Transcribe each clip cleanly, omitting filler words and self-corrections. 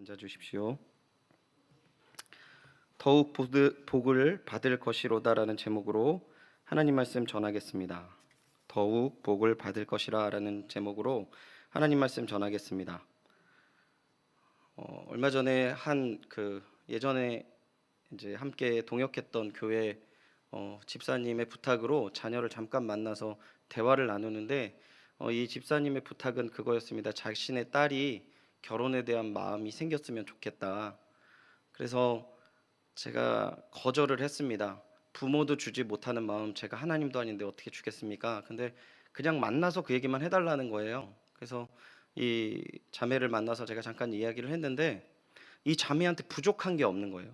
앉아 주십시오. 더욱 복을 받을 것이로다라는 제목으로 하나님 말씀 전하겠습니다. 더욱 복을 받을 것이라라는 제목으로 하나님 말씀 전하겠습니다. 얼마 전에 예전에 이제 함께 동역했던 교회 집사님의 부탁으로 자녀를 잠깐 만나서 대화를 나누는데 이 집사님의 부탁은 그거였습니다. 자신의 딸이 결혼에 대한 마음이 생겼으면 좋겠다. 그래서 제가 거절을 했습니다. 부모도 주지 못하는 마음 제가 하나님도 아닌데 어떻게 주겠습니까? 근데 그냥 만나서 그 얘기만 해달라는 거예요. 그래서 이 자매를 만나서 제가 잠깐 이야기를 했는데 이 자매한테 부족한 게 없는 거예요.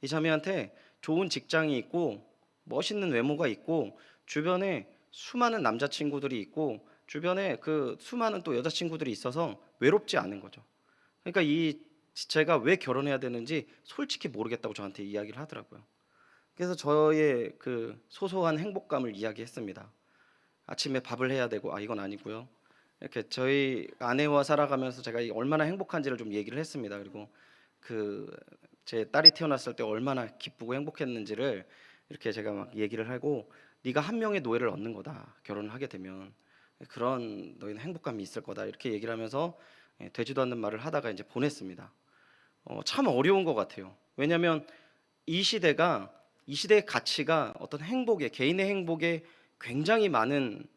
이 자매한테 좋은 직장이 있고 멋있는 외모가 있고 주변에 수많은 남자친구들이 있고 주변에 그 수많은 또 여자친구들이 있어서 외롭지 않은 거죠. 그러니까 제가 왜 결혼해야 되는지 솔직히 모르겠다고 저한테 이야기를 하더라고요. 그래서 저의 그 소소한 행복감을 이야기했습니다. 아침에 밥을 해야 되고 이건 아니고요. 이렇게 저희 아내와 살아가면서 제가 얼마나 행복한지를 좀 얘기를 했습니다. 그리고 제 딸이 태어났을 때 얼마나 기쁘고 행복했는지를 이렇게 제가 막 얘기를 하고 네가 한 명의 노예를 얻는 거다. 결혼을 하게 되면 그런 너희는 행복감이 있을 거다. 이렇게 얘기를 하면서 되지도 않는 말을 하다가 이제 보냈습니다. 참 어려운 것 같아요. 왜냐하면 이 시대의 가치가 어떤 개인의 행복에 굉장히 많은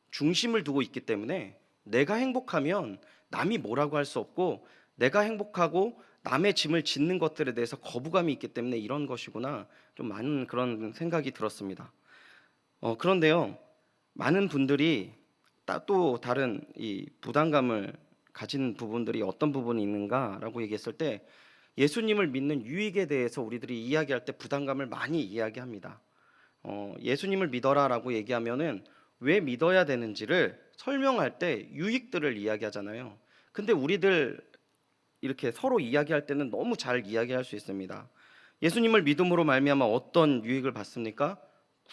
중심을 두고 있기 때문에 내가 행복하면 남이 뭐라고 할 수 없고 내가 행복하고 남의 짐을 짓는 것들에 대해서 거부감이 있기 때문에 이런 것이구나 좀 많은 그런 생각이 들었습니다. 그런데요, 많은 분들이 또 다른 이 부담감을 가진 부분들이 어떤 부분이 있는가라고 얘기했을 때 예수님을 믿는 유익에 대해서 우리들이 이야기할 때 부담감을 많이 이야기합니다. 예수님을 믿어라라고 얘기하면은 왜 믿어야 되는지를 설명할 때 유익들을 이야기하잖아요. 근데 우리들 이렇게 서로 이야기할 때는 너무 잘 이야기할 수 있습니다. 예수님을 믿음으로 말미암아 어떤 유익을 받습니까?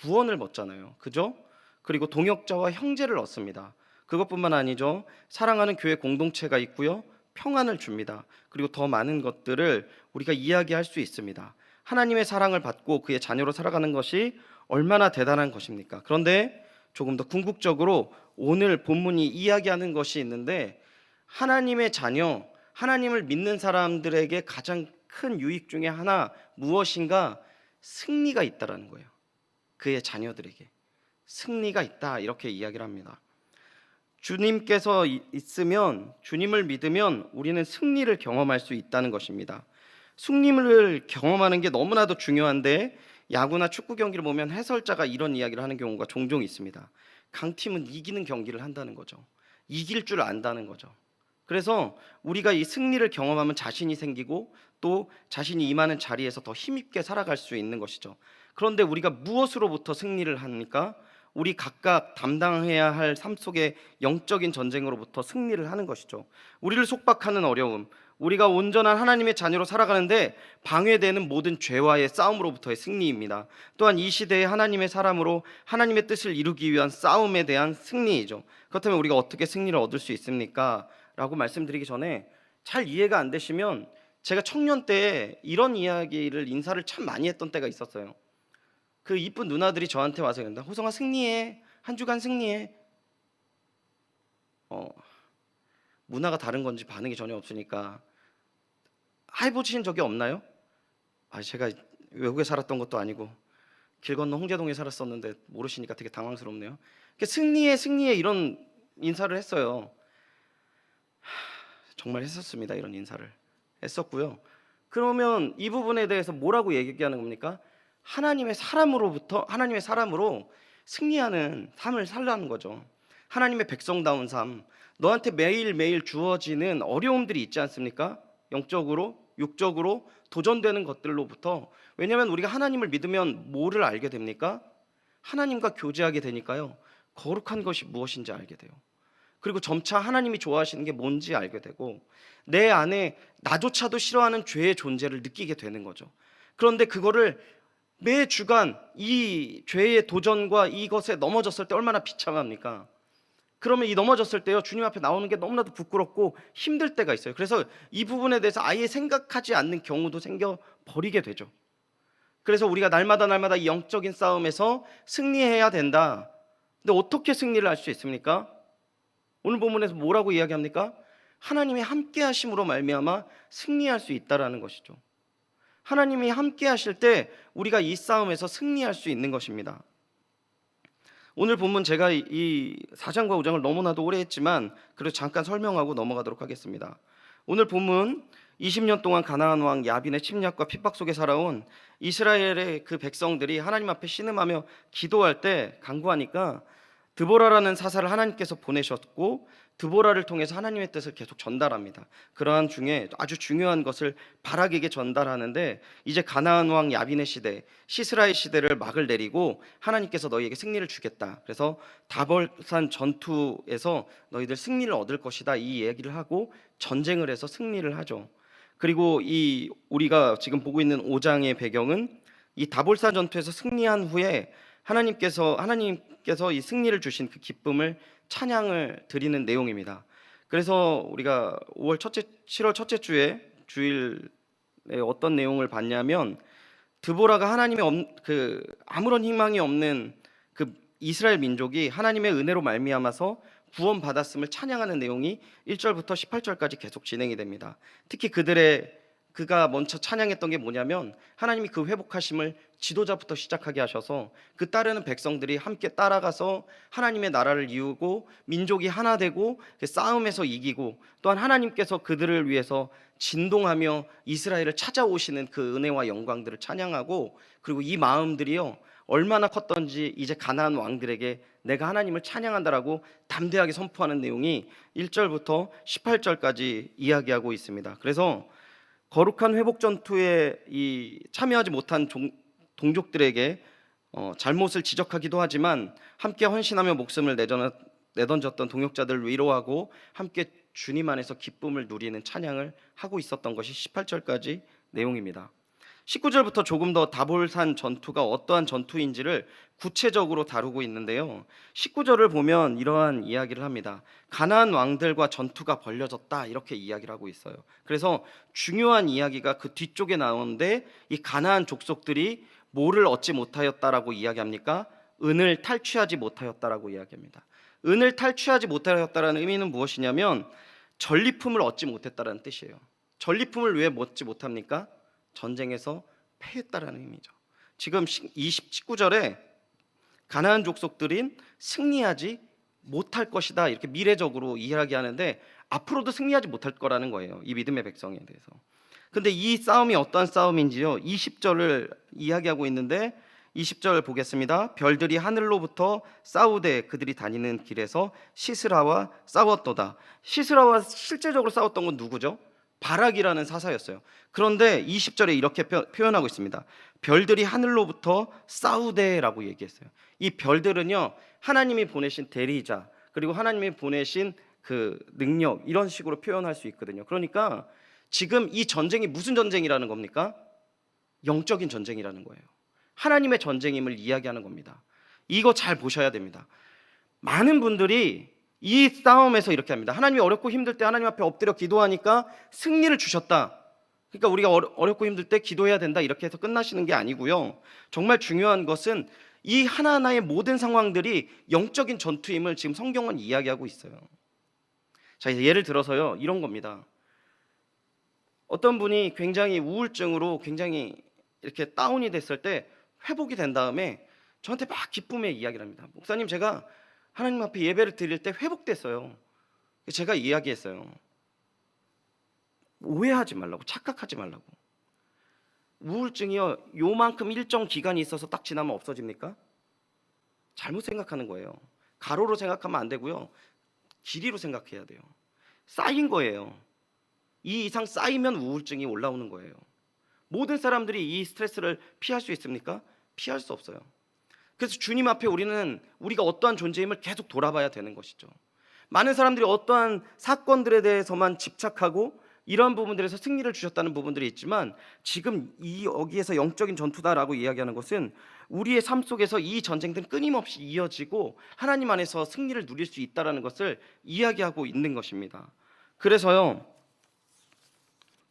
구원을 받잖아요. 그죠? 그리고 동역자와 형제를 얻습니다. 그것뿐만 아니죠. 사랑하는 교회 공동체가 있고요. 평안을 줍니다. 그리고 더 많은 것들을 우리가 이야기할 수 있습니다. 하나님의 사랑을 받고 그의 자녀로 살아가는 것이 얼마나 대단한 것입니까? 그런데 조금 더 궁극적으로 오늘 본문이 이야기하는 것이 있는데 하나님의 자녀, 하나님을 믿는 사람들에게 가장 큰 유익 중에 하나 무엇인가? 승리가 있다라는 거예요. 그의 자녀들에게 승리가 있다 이렇게 이야기를 합니다. 주님께서 있으면, 주님을 믿으면 우리는 승리를 경험할 수 있다는 것입니다. 승리를 경험하는 게 너무나도 중요한데 야구나 축구 경기를 보면 해설자가 이런 이야기를 하는 경우가 종종 있습니다. 강팀은 이기는 경기를 한다는 거죠. 이길 줄 안다는 거죠. 그래서 우리가 이 승리를 경험하면 자신이 생기고 또 자신이 임하는 자리에서 더 힘있게 살아갈 수 있는 것이죠. 그런데 우리가 무엇으로부터 승리를 합니까? 우리 각각 담당해야 할 삶 속의 영적인 전쟁으로부터 승리를 하는 것이죠. 우리를 속박하는 어려움, 우리가 온전한 하나님의 자녀로 살아가는데 방해되는 모든 죄와의 싸움으로부터의 승리입니다. 또한 이 시대의 하나님의 사람으로 하나님의 뜻을 이루기 위한 싸움에 대한 승리이죠. 그렇다면 우리가 어떻게 승리를 얻을 수 있습니까? 라고 말씀드리기 전에 잘 이해가 안 되시면 제가 청년 때 이런 이야기를 인사를 참 많이 했던 때가 있었어요. 그 이쁜 누나들이 저한테 와서 그런다. 호성아 승리해. 한 주간 승리해. 문화가 다른 건지 반응이 전혀 없으니까 해보신 적이 없나요? 제가 외국에 살았던 것도 아니고 길 건너 홍제동에 살았었는데 모르시니까 되게 당황스럽네요. 승리해 이런 인사를 했어요. 정말 했었습니다. 이런 인사를 했었고요. 그러면 이 부분에 대해서 뭐라고 얘기하는 겁니까? 하나님의 사람으로 승리하는 삶을 살라는 거죠. 하나님의 백성다운 삶, 너한테 매일매일 주어지는 어려움들이 있지 않습니까? 영적으로, 육적으로 도전되는 것들로부터. 왜냐하면 우리가 하나님을 믿으면 뭐를 알게 됩니까? 하나님과 교제하게 되니까요. 거룩한 것이 무엇인지 알게 돼요. 그리고 점차 하나님이 좋아하시는 게 뭔지 알게 되고 내 안에 나조차도 싫어하는 죄의 존재를 느끼게 되는 거죠. 그런데 그거를 매 주간 이 죄의 도전과 이것에 넘어졌을 때 얼마나 비참합니까? 그러면 이 넘어졌을 때요, 주님 앞에 나오는 게 너무나도 부끄럽고 힘들 때가 있어요. 그래서 이 부분에 대해서 아예 생각하지 않는 경우도 생겨 버리게 되죠. 그래서 우리가 날마다 이 영적인 싸움에서 승리해야 된다. 근데 어떻게 승리를 할 수 있습니까? 오늘 본문에서 뭐라고 이야기합니까? 하나님의 함께 하심으로 말미암아 승리할 수 있다라는 것이죠. 하나님이 함께 하실 때 우리가 이 싸움에서 승리할 수 있는 것입니다. 오늘 본문 제가 이 4장과 5장을 너무나도 오래 했지만 그래도 잠깐 설명하고 넘어가도록 하겠습니다. 오늘 본문 20년 동안 가나안 왕 야빈의 침략과 핍박 속에 살아온 이스라엘의 그 백성들이 하나님 앞에 신음하며 기도할 때 간구하니까 드보라라는 사사를 하나님께서 보내셨고 드보라를 통해서 하나님의 뜻을 계속 전달합니다. 그러한 중에 아주 중요한 것을 바락에게 전달하는데, 이제 가나안 왕 야빈의 시대, 시스라의 시대를 막을 내리고 하나님께서 너희에게 승리를 주겠다. 그래서 다볼산 전투에서 너희들 승리를 얻을 것이다, 이 얘기를 하고 전쟁을 해서 승리를 하죠. 그리고 이 우리가 지금 보고 있는 5장의 배경은 이 다볼산 전투에서 승리한 후에 하나님께서 이 승리를 주신 그 기쁨을 찬양을 드리는 내용입니다. 그래서 우리가 7월 첫째 주에 주일에 어떤 내용을 봤냐면, 드보라가 하나님의 아무런 희망이 없는 그 이스라엘 민족이 하나님의 은혜로 말미암아서 구원받았음을 찬양하는 내용이 1절부터 18절까지 계속 진행이 됩니다. 특히 그가 먼저 찬양했던 게 뭐냐면, 하나님이 그 회복하심을 지도자부터 시작하게 하셔서 그 따르는 백성들이 함께 따라가서 하나님의 나라를 이루고 민족이 하나 되고 그 싸움에서 이기고, 또한 하나님께서 그들을 위해서 진동하며 이스라엘을 찾아오시는 그 은혜와 영광들을 찬양하고, 그리고 이 마음들이요 얼마나 컸던지 이제 가나안 왕들에게 내가 하나님을 찬양한다라고 담대하게 선포하는 내용이 1절부터 18절까지 이야기하고 있습니다. 그래서 거룩한 회복 전투에 참여하지 못한 동족들에게 잘못을 지적하기도 하지만 함께 헌신하며 목숨을 내던졌던 동역자들을 위로하고 함께 주님 안에서 기쁨을 누리는 찬양을 하고 있었던 것이 18절까지 내용입니다. 19절부터 조금 더 다볼산 전투가 어떠한 전투인지를 구체적으로 다루고 있는데요, 19절을 보면 이러한 이야기를 합니다. 가나안 왕들과 전투가 벌려졌다, 이렇게 이야기를 하고 있어요. 그래서 중요한 이야기가 그 뒤쪽에 나오는데, 이 가나안 족속들이 뭐를 얻지 못하였다라고 이야기합니까? 은을 탈취하지 못하였다라고 이야기합니다. 은을 탈취하지 못하였다라는 의미는 무엇이냐면 전리품을 얻지 못했다라는 뜻이에요. 전리품을 왜 얻지 못합니까? 전쟁에서 패했다라는 의미죠. 지금 19절에 가나안 족속들인 승리하지 못할 것이다, 이렇게 미래적으로 이야기하는데 앞으로도 승리하지 못할 거라는 거예요, 이 믿음의 백성에 대해서. 근데 이 싸움이 어떠한 싸움인지요, 20절을 이야기하고 있는데 20절 보겠습니다. 별들이 하늘로부터 싸우되 그들이 다니는 길에서 시스라와 싸웠도다. 시스라와 실제적으로 싸웠던 건 누구죠? 바락이라는 사사였어요. 그런데 20절에 이렇게 표현하고 있습니다. 별들이 하늘로부터 싸우되라고 얘기했어요. 이 별들은요 하나님이 보내신 대리자, 그리고 하나님이 보내신 그 능력, 이런 식으로 표현할 수 있거든요. 그러니까 지금 이 전쟁이 무슨 전쟁이라는 겁니까? 영적인 전쟁이라는 거예요. 하나님의 전쟁임을 이야기하는 겁니다. 이거 잘 보셔야 됩니다. 많은 분들이 이 싸움에서 이렇게 합니다. 하나님이 어렵고 힘들 때 하나님 앞에 엎드려 기도하니까 승리를 주셨다, 그러니까 우리가 어렵고 힘들 때 기도해야 된다, 이렇게 해서 끝나시는 게 아니고요, 정말 중요한 것은 이 하나하나의 모든 상황들이 영적인 전투임을 지금 성경은 이야기하고 있어요. 자, 예를 들어서요 이런 겁니다. 어떤 분이 굉장히 우울증으로 굉장히 이렇게 다운이 됐을 때 회복이 된 다음에 저한테 막 기쁨의 이야기를 합니다. 목사님, 제가 하나님 앞에 예배를 드릴 때 회복됐어요. 제가 이야기했어요. 오해하지 말라고, 착각하지 말라고. 우울증이요 요만큼 일정 기간이 있어서 딱 지나면 없어집니까? 잘못 생각하는 거예요. 가로로 생각하면 안 되고요, 길이로 생각해야 돼요. 쌓인 거예요. 이 이상 쌓이면 우울증이 올라오는 거예요. 모든 사람들이 이 스트레스를 피할 수 있습니까? 피할 수 없어요. 그래서 주님 앞에 우리가 어떠한 존재임을 계속 돌아봐야 되는 것이죠. 많은 사람들이 어떠한 사건들에 대해서만 집착하고 이러한 부분들에서 승리를 주셨다는 부분들이 있지만, 지금 여기에서 영적인 전투다라고 이야기하는 것은 우리의 삶 속에서 이 전쟁들은 끊임없이 이어지고 하나님 안에서 승리를 누릴 수 있다라는 것을 이야기하고 있는 것입니다. 그래서요,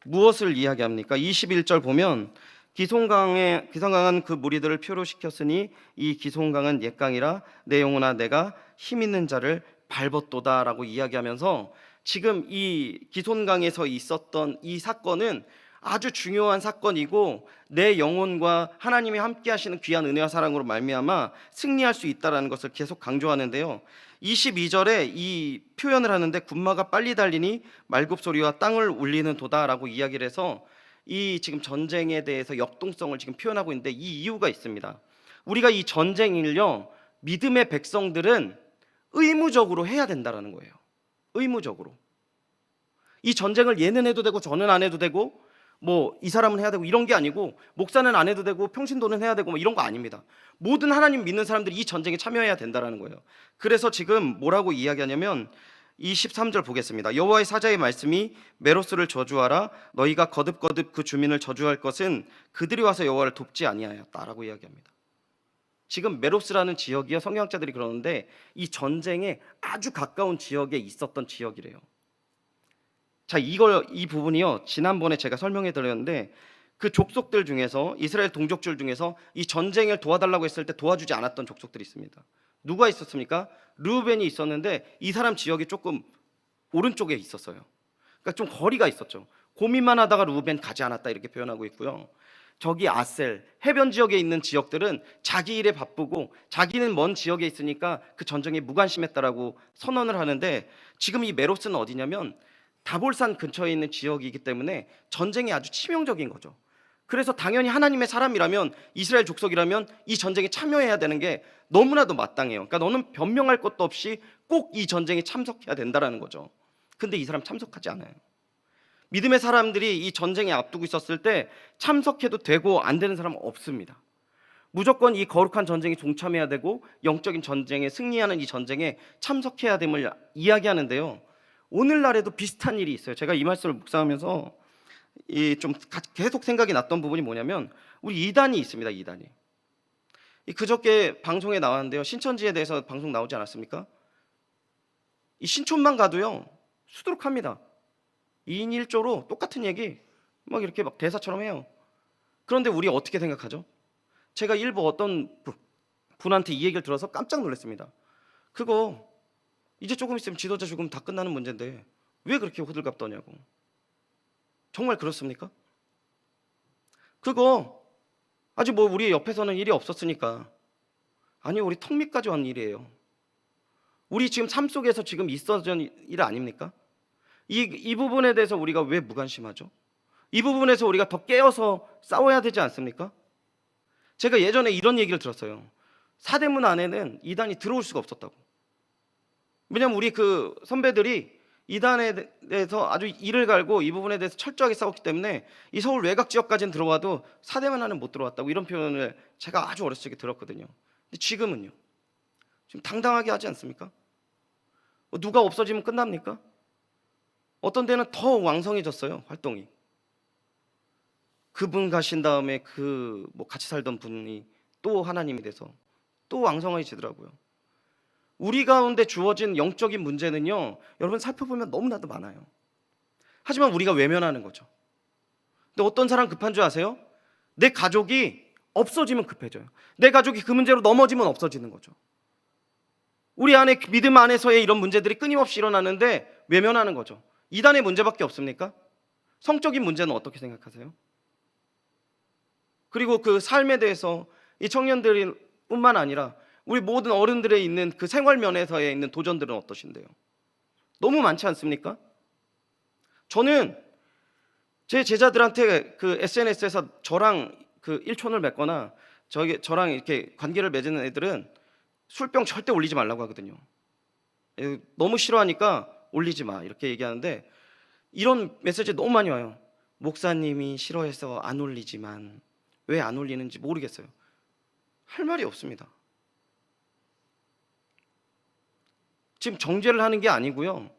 무엇을 이야기합니까? 21절 보면 기송강한 그 무리들을 표로 시켰으니 이 기송강은 옛강이라 내 영혼아 내가 힘 있는 자를 밟았도다라고 이야기하면서, 지금 이 기손강에서 있었던 이 사건은 아주 중요한 사건이고 내 영혼과 하나님이 함께 하시는 귀한 은혜와 사랑으로 말미암아 승리할 수 있다라는 것을 계속 강조하는데요, 22절에 이 표현을 하는데 군마가 빨리 달리니 말굽소리와 땅을 울리는 도다라고 이야기를 해서 이 지금 전쟁에 대해서 역동성을 지금 표현하고 있는데, 이 이유가 있습니다. 우리가 이 전쟁을요, 믿음의 백성들은 의무적으로 해야 된다라는 거예요. 의무적으로. 이 전쟁을 얘는 해도 되고 저는 안 해도 되고 뭐 이 사람은 해야 되고 이런 게 아니고, 목사는 안 해도 되고 평신도는 해야 되고 뭐 이런 거 아닙니다. 모든 하나님 믿는 사람들이 이 전쟁에 참여해야 된다라는 거예요. 그래서 지금 뭐라고 이야기하냐면 23절 보겠습니다. 여호와의 사자의 말씀이 메로스를 저주하라. 너희가 거듭거듭 그 주민을 저주할 것은 그들이 와서 여호와를 돕지 아니하였다라고 이야기합니다. 지금 메로스라는 지역이요, 성경학자들이 그러는데 이 전쟁에 아주 가까운 지역에 있었던 지역이래요. 자, 이 부분이요, 지난번에 제가 설명해 드렸는데 그 족속들 중에서, 이스라엘 동족들 중에서 이 전쟁을 도와달라고 했을 때 도와주지 않았던 족속들이 있습니다. 누가 있었습니까? 르우벤이 있었는데 이 사람 지역이 조금 오른쪽에 있었어요. 그러니까 좀 거리가 있었죠. 고민만 하다가 르우벤 가지 않았다 이렇게 표현하고 있고요. 저기 아셀 해변 지역에 있는 지역들은 자기 일에 바쁘고 자기는 먼 지역에 있으니까 그 전쟁에 무관심했다라고 선언을 하는데, 지금 이 메로스는 어디냐면 다볼산 근처에 있는 지역이기 때문에 전쟁이 아주 치명적인 거죠. 그래서 당연히 하나님의 사람이라면, 이스라엘 족속이라면 이 전쟁에 참여해야 되는 게 너무나도 마땅해요. 그러니까 너는 변명할 것도 없이 꼭 이 전쟁에 참석해야 된다라는 거죠. 근데 이 사람 참석하지 않아요. 믿음의 사람들이 이 전쟁에 앞두고 있었을 때 참석해도 되고 안 되는 사람은 없습니다. 무조건 이 거룩한 전쟁에 동참해야 되고 영적인 전쟁에 승리하는 이 전쟁에 참석해야 됨을 이야기하는데요, 오늘날에도 비슷한 일이 있어요. 제가 이 말씀을 묵상하면서 좀 계속 생각이 났던 부분이 뭐냐면, 우리 이단이 있습니다. 이단이 그저께 방송에 나왔는데요, 신천지에 대해서 방송 나오지 않았습니까? 이 신촌만 가도요 수두룩합니다. 2인 1조로 똑같은 얘기 막 이렇게 막 대사처럼 해요. 그런데 우리 어떻게 생각하죠? 제가 일부 어떤 분한테 이 얘기를 들어서 깜짝 놀랐습니다. 그거 이제 조금 있으면 지도자 죽으면 다 끝나는 문제인데 왜 그렇게 호들갑 떠냐고. 정말 그렇습니까? 그거 아직 뭐 우리 옆에서는 일이 없었으니까. 아니요, 우리 턱 밑까지 온 일이에요. 우리 지금 삶 속에서 지금 있어진 일 아닙니까? 이 부분에 대해서 우리가 왜 무관심하죠? 이 부분에서 우리가 더 깨어서 싸워야 되지 않습니까? 제가 예전에 이런 얘기를 들었어요. 사대문 안에는 이단이 들어올 수가 없었다고. 왜냐면 우리 그 선배들이 이단에 대해서 아주 이를 갈고 이 부분에 대해서 철저하게 싸웠기 때문에 이 서울 외곽 지역까지는 들어와도 사대문 안에는 못 들어왔다고, 이런 표현을 제가 아주 어렸을 때 들었거든요. 근데 지금은요, 지금 당당하게 하지 않습니까? 누가 없어지면 끝납니까? 어떤 데는 더 왕성해졌어요, 활동이. 그분 가신 다음에 같이 살던 분이 또 하나님이 돼서 또 왕성해지더라고요. 우리 가운데 주어진 영적인 문제는요, 여러분 살펴보면 너무나도 많아요. 하지만 우리가 외면하는 거죠. 근데 어떤 사람 급한 줄 아세요? 내 가족이 없어지면 급해져요. 내 가족이 그 문제로 넘어지면 없어지는 거죠. 우리 안에 믿음 안에서의 이런 문제들이 끊임없이 일어나는데 외면하는 거죠. 이단의 문제밖에 없습니까? 성적인 문제는 어떻게 생각하세요? 그리고 그 삶에 대해서 이 청년들이 뿐만 아니라 우리 모든 어른들의 있는 그 생활 면에서의 있는 도전들은 어떠신데요? 너무 많지 않습니까? 저는 제 제자들한테 그 SNS에서 저랑 그 일촌을 맺거나 저랑 이렇게 관계를 맺는 애들은 술병 절대 올리지 말라고 하거든요. 너무 싫어하니까 올리지 마 이렇게 얘기하는데, 이런 메시지 너무 많이 와요. 목사님이 싫어해서 안 올리지만 왜 안 올리는지 모르겠어요. 할 말이 없습니다. 지금 정죄를 하는 게 아니고요,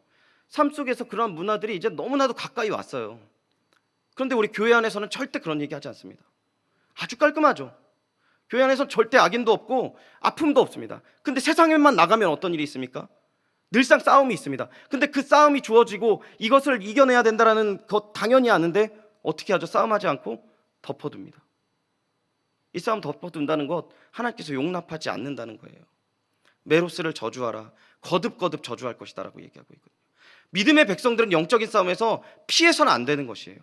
삶 속에서 그러한 문화들이 이제 너무나도 가까이 왔어요. 그런데 우리 교회 안에서는 절대 그런 얘기 하지 않습니다. 아주 깔끔하죠. 교회 안에서는 절대 악인도 없고 아픔도 없습니다. 근데 세상에만 나가면 어떤 일이 있습니까? 늘상 싸움이 있습니다. 근데 그 싸움이 주어지고 이것을 이겨내야 된다는 것 당연히 아는데 어떻게 하죠? 싸움하지 않고 덮어둡니다. 이 싸움 덮어둔다는 것 하나님께서 용납하지 않는다는 거예요. 메로스를 저주하라. 거듭거듭 저주할 것이다 라고 얘기하고 있거든요. 믿음의 백성들은 영적인 싸움에서 피해서는 안 되는 것이에요.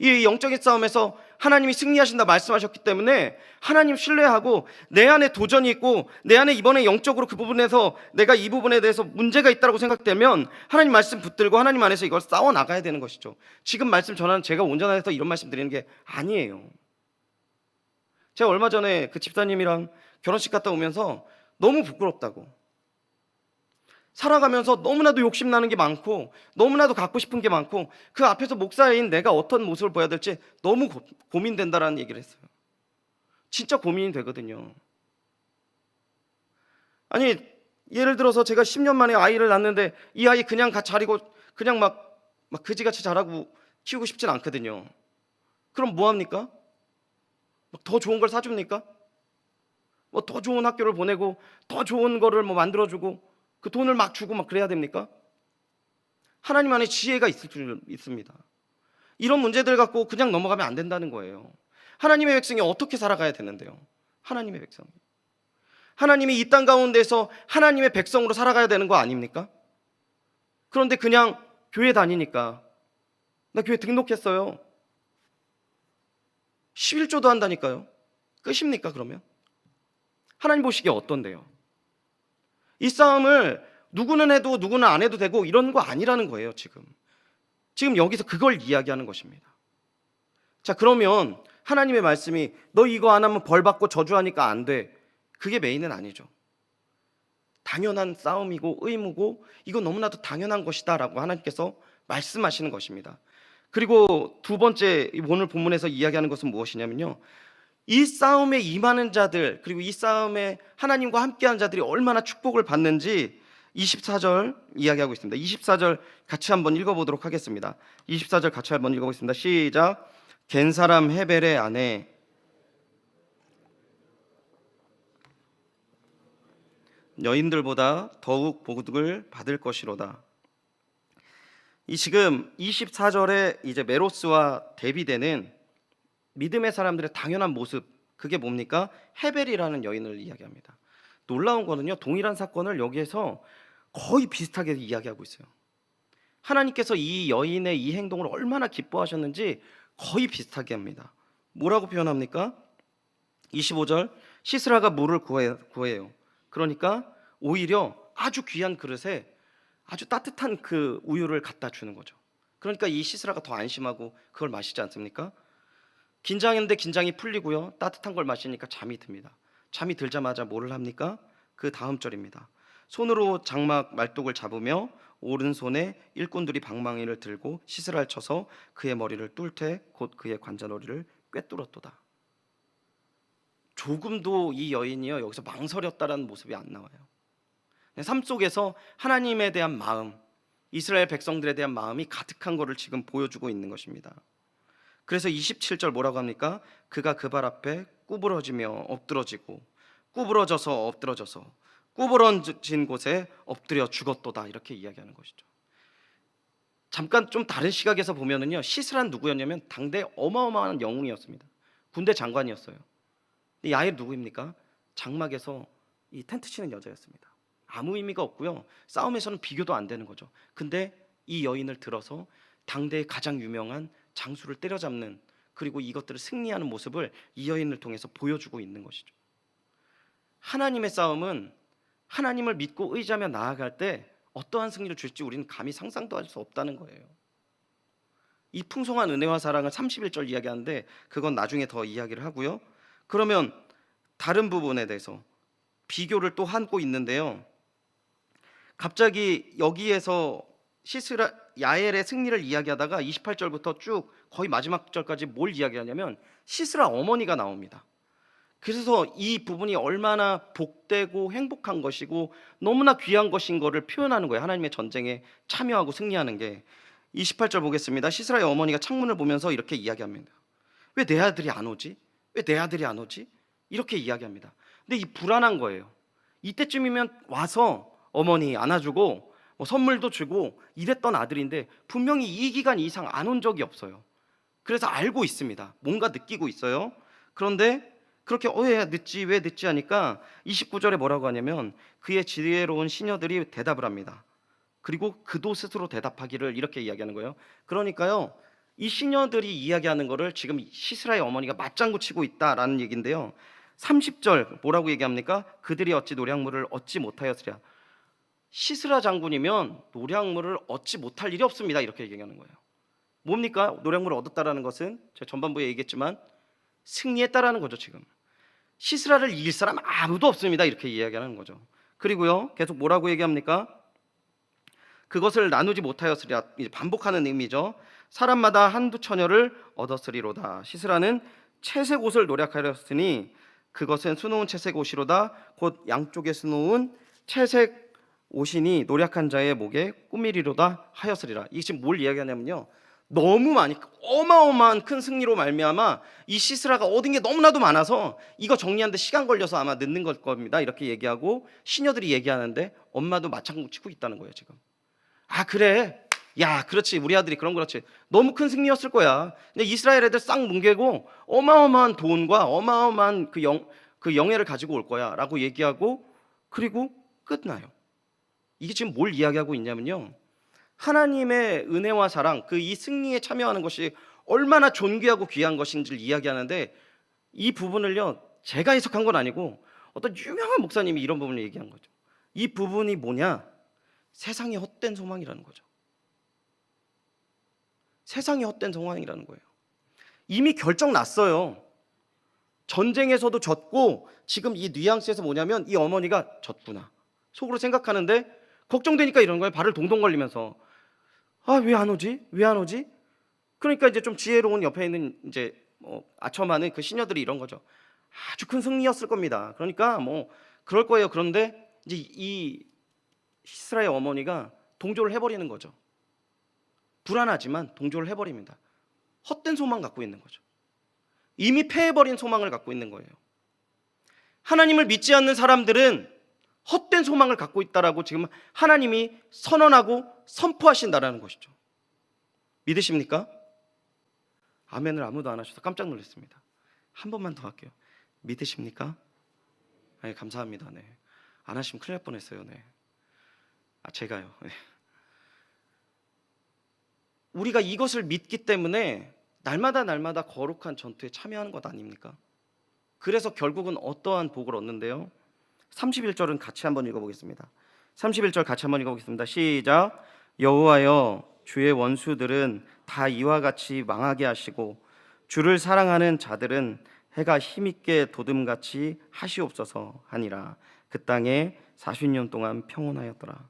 이 영적인 싸움에서 하나님이 승리하신다 말씀하셨기 때문에 하나님 신뢰하고 내 안에 도전이 있고 내 안에 이번에 영적으로 그 부분에서 내가 이 부분에 대해서 문제가 있다고 생각되면 하나님 말씀 붙들고 하나님 안에서 이걸 싸워 나가야 되는 것이죠. 지금 말씀 전하는 제가 온전해서 이런 말씀 드리는 게 아니에요. 제가 얼마 전에 그 집사님이랑 결혼식 갔다 오면서 너무 부끄럽다고, 살아가면서 너무나도 욕심나는 게 많고 너무나도 갖고 싶은 게 많고 그 앞에서 목사인 내가 어떤 모습을 보여야 될지 너무 고민된다라는 얘기를 했어요. 진짜 고민이 되거든요. 아니 예를 들어서 제가 10년 만에 아이를 낳는데 이 아이 그냥 자리고 그냥 막 그지같이 자라고 키우고 싶진 않거든요. 그럼 뭐 합니까? 더 좋은 걸 사줍니까? 뭐 더 좋은 학교를 보내고 더 좋은 거를 뭐 만들어주고 그 돈을 막 주고 막 그래야 됩니까? 하나님 안에 지혜가 있습니다. 이런 문제들 갖고 그냥 넘어가면 안 된다는 거예요. 하나님의 백성이 어떻게 살아가야 되는데요? 하나님의 백성이, 하나님이 이 땅 가운데서 하나님의 백성으로 살아가야 되는 거 아닙니까? 그런데 그냥 교회 다니니까, 나 교회 등록했어요, 11조도 한다니까요. 끝입니까 그러면? 하나님 보시기에 어떤데요? 이 싸움을 누구는 해도 누구는 안 해도 되고 이런 거 아니라는 거예요. 지금 여기서 그걸 이야기하는 것입니다. 자, 그러면 하나님의 말씀이 너 이거 안 하면 벌 받고 저주하니까 안 돼, 그게 메인은 아니죠. 당연한 싸움이고 의무고 이거 너무나도 당연한 것이다 라고 하나님께서 말씀하시는 것입니다. 그리고 두 번째 오늘 본문에서 이야기하는 것은 무엇이냐면요, 이 싸움에 임하는 자들, 그리고 이 싸움에 하나님과 함께하는 자들이 얼마나 축복을 받는지 24절 이야기하고 있습니다. 24절 같이 한번 읽어보도록 하겠습니다. 24절 같이 한번 읽어보겠습니다. 시작. 겐 사람 헤벨의 아내 여인들보다 더욱 복을 받을 것이로다. 이 지금 24절에 이제 메로스와 대비되는 믿음의 사람들의 당연한 모습, 그게 뭡니까? 헤벨이라는 여인을 이야기합니다. 놀라운 거는요, 동일한 사건을 여기에서 거의 비슷하게 이야기하고 있어요. 하나님께서 이 여인의 이 행동을 얼마나 기뻐하셨는지 거의 비슷하게 합니다. 뭐라고 표현합니까? 25절, 시스라가 물을 구해요. 그러니까 오히려 아주 귀한 그릇에 아주 따뜻한 그 우유를 갖다 주는 거죠. 그러니까 이 시스라가 더 안심하고 그걸 마시지 않습니까? 긴장했는데 긴장이 풀리고요, 따뜻한 걸 마시니까 잠이 듭니다. 잠이 들자마자 뭐를 합니까? 그 다음 절입니다. 손으로 장막 말뚝을 잡으며 오른손에 일꾼들이 방망이를 들고 시스라를 쳐서 그의 머리를 뚫되 곧 그의 관자놀이를 꿰뚫었도다. 조금도 이 여인이요 여기서 망설였다라는 모습이 안 나와요. 삶 속에서 하나님에 대한 마음, 이스라엘 백성들에 대한 마음이 가득한 것을 지금 보여주고 있는 것입니다. 그래서 27절 뭐라고 합니까? 그가 그 발 앞에 구부러지며 엎드러지고 구부러져서 엎드러져서 구부러진 곳에 엎드려 죽었도다, 이렇게 이야기하는 것이죠. 잠깐 좀 다른 시각에서 보면은요, 시스라는 누구였냐면 당대 어마어마한 영웅이었습니다. 군대 장관이었어요. 이 아이 누구입니까? 장막에서 이 텐트 치는 여자였습니다. 아무 의미가 없고요, 싸움에서는 비교도 안 되는 거죠. 근데 이 여인을 들어서 당대의 가장 유명한 장수를 때려잡는, 그리고 이것들을 승리하는 모습을 이 여인을 통해서 보여주고 있는 것이죠. 하나님의 싸움은 하나님을 믿고 의지하며 나아갈 때 어떠한 승리를 줄지 우리는 감히 상상도 할 수 없다는 거예요. 이 풍성한 은혜와 사랑을 31절 이야기하는데 그건 나중에 더 이야기를 하고요. 그러면 다른 부분에 대해서 비교를 또 하고 있는데요, 갑자기 여기에서 시스라 야엘의 승리를 이야기하다가 28절부터 쭉 거의 마지막 절까지 뭘 이야기하냐면 시스라 어머니가 나옵니다. 그래서 이 부분이 얼마나 복되고 행복한 것이고 너무나 귀한 것인 것을 표현하는 거예요. 하나님의 전쟁에 참여하고 승리하는 게. 28절 보겠습니다. 시스라의 어머니가 창문을 보면서 이렇게 이야기합니다. 왜 내 아들이 안 오지? 왜 내 아들이 안 오지? 이렇게 이야기합니다. 근데 이 불안한 거예요. 이때쯤이면 와서 어머니 안아주고 뭐 선물도 주고 이랬던 아들인데 분명히 이 기간 이상 안 온 적이 없어요. 그래서 알고 있습니다. 뭔가 느끼고 있어요. 그런데 그렇게 왜 늦지 하니까 29절에 뭐라고 하냐면 그의 지혜로운 시녀들이 대답을 합니다. 그리고 그도 스스로 대답하기를 이렇게 이야기하는 거예요. 그러니까요, 이 시녀들이 이야기하는 거를 지금 시스라의 어머니가 맞장구 치고 있다라는 얘기인데요. 30절 뭐라고 얘기합니까? 그들이 어찌 노량물을 얻지 못하였으랴. 시스라 장군이면 노량물을 얻지 못할 일이 없습니다. 이렇게 얘기하는 거예요. 뭡니까? 노량물을 얻었다라는 것은 제가 전반부에 얘기했지만 승리했다라는 거죠. 지금 시스라를 이길 사람 아무도 없습니다. 이렇게 이야기하는 거죠. 그리고요, 계속 뭐라고 얘기합니까? 그것을 나누지 못하였으리라. 반복하는 의미죠. 사람마다 한두 처녀를 얻었으리로다. 시스라는 채색 옷을 노력하였으니 그것은 수놓은 채색 옷이로다. 곧 양쪽에 수놓은 채색 옷이니 노력한 자의 목에 꾸미리로다 하였으리라. 이게 지금 뭘 이야기하냐면요, 너무 많이 어마어마한 큰 승리로 말미암아 이 시스라가 얻은 게 너무나도 많아서 이거 정리하는데 시간 걸려서 아마 늦는 걸 겁니다. 이렇게 얘기하고 시녀들이 얘기하는데 엄마도 맞장구 치고 있다는 거예요. 지금 아 그래, 야 그렇지, 우리 아들이 그런 그렇지, 너무 큰 승리였을 거야. 근데 이스라엘 애들 싹 뭉개고 어마어마한 돈과 어마어마한 그 영예를 가지고 올 거야 라고 얘기하고 그리고 끝나요. 이게 지금 뭘 이야기하고 있냐면요, 하나님의 은혜와 사랑, 그 이 승리에 참여하는 것이 얼마나 존귀하고 귀한 것인지를 이야기하는데, 이 부분을요 제가 해석한 건 아니고 어떤 유명한 목사님이 이런 부분을 얘기한 거죠. 이 부분이 뭐냐? 세상의 헛된 소망이라는 거죠. 세상의 헛된 소망이라는 거예요. 이미 결정 났어요. 전쟁에서도 졌고 지금 이 뉘앙스에서 뭐냐면 이 어머니가 졌구나 속으로 생각하는데 걱정되니까 이런 거예요. 발을 동동 걸리면서 아 왜 안 오지? 왜 안 오지? 그러니까 이제 좀 지혜로운 옆에 있는 이제 아첨하는 그 시녀들이 이런 거죠. 아주 큰 승리였을 겁니다. 그러니까 뭐 그럴 거예요. 그런데 이제 이 시스라의 어머니가 동조를 해버리는 거죠. 불안하지만 동조를 해버립니다. 헛된 소망 갖고 있는 거죠. 이미 패해버린 소망을 갖고 있는 거예요. 하나님을 믿지 않는 사람들은 헛된 소망을 갖고 있다라고 지금 하나님이 선언하고 선포하신다라는 것이죠. 믿으십니까? 아멘을 아무도 안 하셔서 깜짝 놀랐습니다. 한 번만 더 할게요. 믿으십니까? 네, 감사합니다. 네. 안 하시면 큰일 날 뻔했어요. 네. 제가요. 네. 우리가 이것을 믿기 때문에 날마다 거룩한 전투에 참여하는 것 아닙니까? 그래서 결국은 어떠한 복을 얻는데요? 31절은 같이 한번 읽어보겠습니다. 31절 같이 한번 읽어보겠습니다. 시작. 여호와여, 주의 원수들은 다 이와 같이 망하게 하시고 주를 사랑하는 자들은 해가 힘있게 도둠같이 하시옵소서 하니라. 그 땅에 40년 동안 평온하였더라.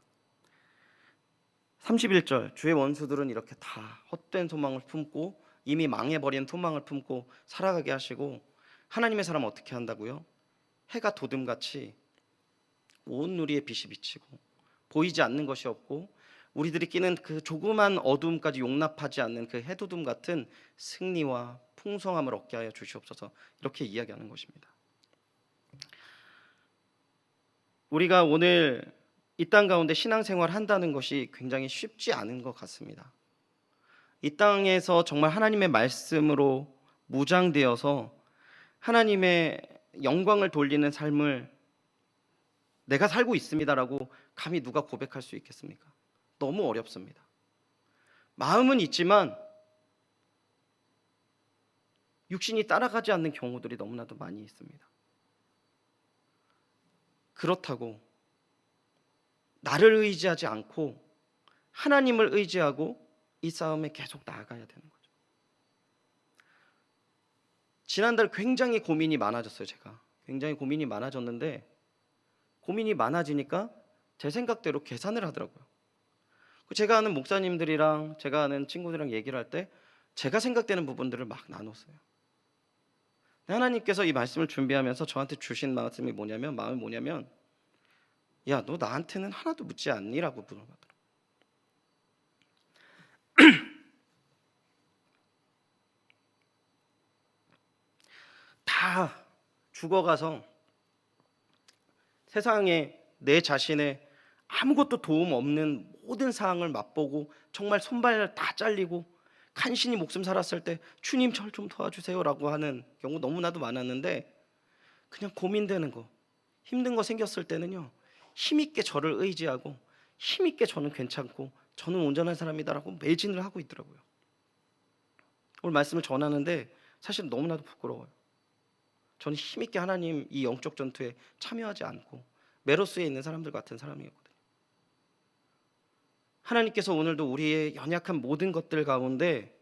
31절, 주의 원수들은 이렇게 다 헛된 소망을 품고 이미 망해버린 소망을 품고 살아가게 하시고, 하나님의 사람은 어떻게 한다고요? 해가 도둠같이 온 누리에 빛이 비치고 보이지 않는 것이 없고 우리들이 끼는 그 조그만 어둠까지 용납하지 않는 그 해도둠 같은 승리와 풍성함을 얻게 하여 주시옵소서, 이렇게 이야기하는 것입니다. 우리가 오늘 이 땅 가운데 신앙생활 한다는 것이 굉장히 쉽지 않은 것 같습니다. 이 땅에서 정말 하나님의 말씀으로 무장되어서 하나님의 영광을 돌리는 삶을 내가 살고 있습니다라고 감히 누가 고백할 수 있겠습니까? 너무 어렵습니다. 마음은 있지만 육신이 따라가지 않는 경우들이 너무나도 많이 있습니다. 그렇다고 나를 의지하지 않고 하나님을 의지하고 이 싸움에 계속 나아가야 되는 거죠. 지난달 굉장히 고민이 많아졌어요. 제가 굉장히 고민이 많아졌는데, 고민이 많아지니까 제 생각대로 계산을 하더라고요. 제가 아는 목사님들이랑 제가 아는 친구들이랑 얘기를 할 때 제가 생각되는 부분들을 막 나눴어요. 하나님께서 이 말씀을 준비하면서 저한테 주신 마음이 뭐냐면 야, 너 나한테는 하나도 묻지 않니라고 물어보더라고요. 다 죽어가서 세상에 내 자신의 아무것도 도움 없는 모든 상황을 맛보고 정말 손발 다 잘리고 간신히 목숨 살았을 때 주님 절 좀 도와주세요라고 하는 경우 너무나도 많았는데, 그냥 고민되는 거, 힘든 거 생겼을 때는요, 힘있게 저를 의지하고 힘있게 저는 괜찮고 저는 온전한 사람이다라고 매진을 하고 있더라고요. 오늘 말씀을 전하는데 사실 너무나도 부끄러워요. 저는 힘있게 하나님 이 영적 전투에 참여하지 않고 메로스에 있는 사람들 같은 사람이었거든요. 하나님께서 오늘도 우리의 연약한 모든 것들 가운데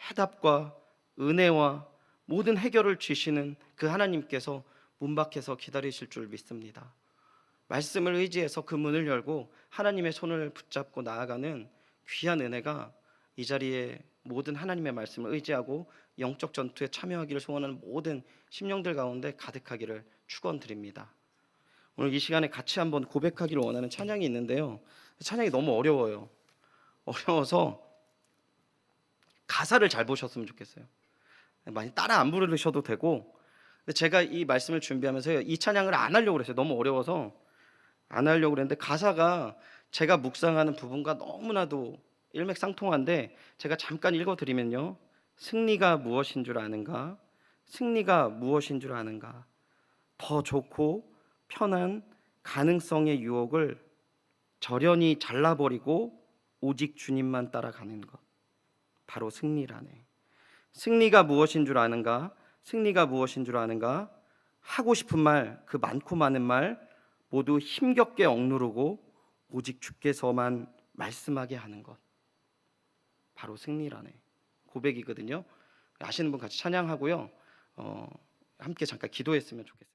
해답과 은혜와 모든 해결을 주시는 그 하나님께서 문 밖에서 기다리실 줄 믿습니다. 말씀을 의지해서 그 문을 열고 하나님의 손을 붙잡고 나아가는 귀한 은혜가 이 자리에 모든 하나님의 말씀을 의지하고 영적 전투에 참여하기를 소원하는 모든 심령들 가운데 가득하기를 축원드립니다. 오늘 이 시간에 같이 한번 고백하기를 원하는 찬양이 있는데요, 찬양이 너무 어려워요. 어려워서 가사를 잘 보셨으면 좋겠어요. 많이 따라 안 부르셔도 되고, 근데 제가 이 말씀을 준비하면서 이 찬양을 안 하려고 그랬어요. 너무 어려워서 안 하려고 그랬는데 가사가 제가 묵상하는 부분과 너무나도 일맥상통한데 제가 잠깐 읽어드리면요, 승리가 무엇인 줄 아는가, 승리가 무엇인 줄 아는가, 더 좋고 편한 가능성의 유혹을 저련히 잘라버리고 오직 주님만 따라가는 것, 바로 승리라네. 승리가 무엇인 줄 아는가, 승리가 무엇인 줄 아는가, 하고 싶은 말, 그 많고 많은 말 모두 힘겹게 억누르고 오직 주께서만 말씀하게 하는 것, 바로 승리라네. 고백이거든요. 아시는 분 같이 찬양하고요, 함께 잠깐 기도했으면 좋겠습니다.